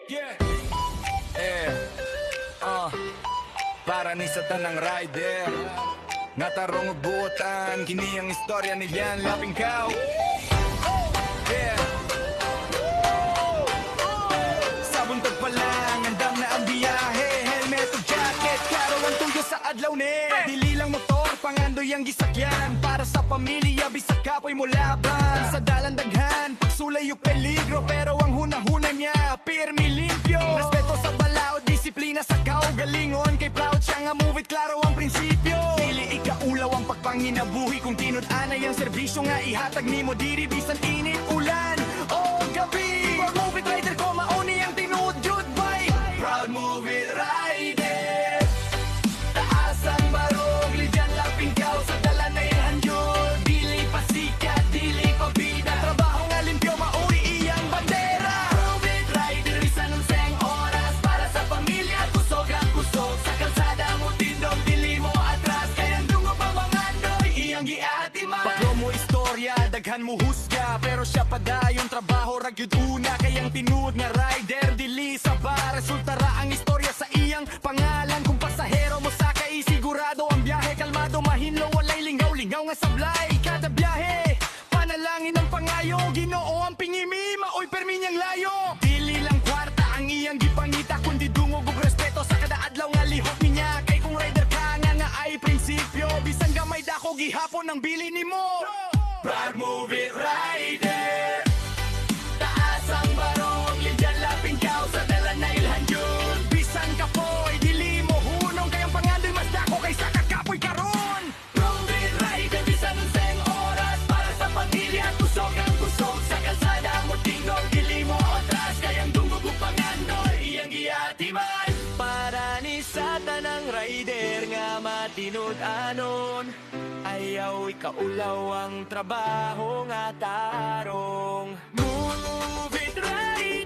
Yeah. Para ni sa tanang rider nga tarong buotan, kini ang istorya ni Jan Lapingkaw. Yeah. Sa buntag pa lang, andam na ang biyahe. Helmet o jacket, klaro ang tuyo sa adlaw ni. Dili lang motor, pangandoy ang gisakyan. Para sa pamilya, bisag kapoy mo laban. Sa dalan daghan, pagsulay yung peligro. Pero ang hunahuna niya, pirmi limpyo. Respeto sa balao, disiplina sa kaugalingon. Kay proud siya nga move it, klaro ang prinsipyo. Dili ikaulaw ang pagpanginabuhi. Kung tinud-anay ang serbisyo nga ihatag nimo diri bisan init, ulan o gabi. Proud move it rider ko, mauni ang tinuod jud bay. Proud move it rider. Taas ang barog, lidyan Lapingkaw sa dala na yan yun. Dili pa sikat, dili pa bida. Trabaho nga limpyo, mauri iyang bandera. Proud move it rider, isa ng seng oras. Para sa pamilya, kusog ang kusog. Sa kalsada mo tindog, dili mo atras. Kaya dungo pa mga andoy, iyang giatiman. Paglo mo istorya, daghan mo husga. Pero siya pa dayon trabaho, ragyod una. Kayang tinuod nga rider, dili sa bar. Resulta ra ang istorya sa iyang pangalan. Kung pasahero mo sakay, sigurado ang biyahe. Kalmado, mahinlo, walay lingaw-lingaw nga sablay. Kada biyahe, panalangin ang pangayo. Ginoo ang pingimi, maoy permi niyang layo. Dili lang kwarta ang iyang gipangita, kundi dungog ug respeto sa kada adlaw nga lihok niya. Kay kung rider ka nga ay prinsipyo, bisan gamay dako gihapon ang bili nimo. Proud move it rider. Taas ang barong, lidyan Lapingkaw sa dala na ilhan yun. Bisan kapoy, dili mo hunong. Kayang pangandoy mas dako kaysa kakapoy karon. Move it rider, bisan ng seng oras. Para sa pamilya, kusog ang kusog. Sa kalsada mo tingog, dili mo atras. Kayang dungog ug pangandoy, iyang giatiman. Para ni sa tanang rider nga matinud-anon, ayaw ikaulaw ang trabaho nga tarong. Move it rider.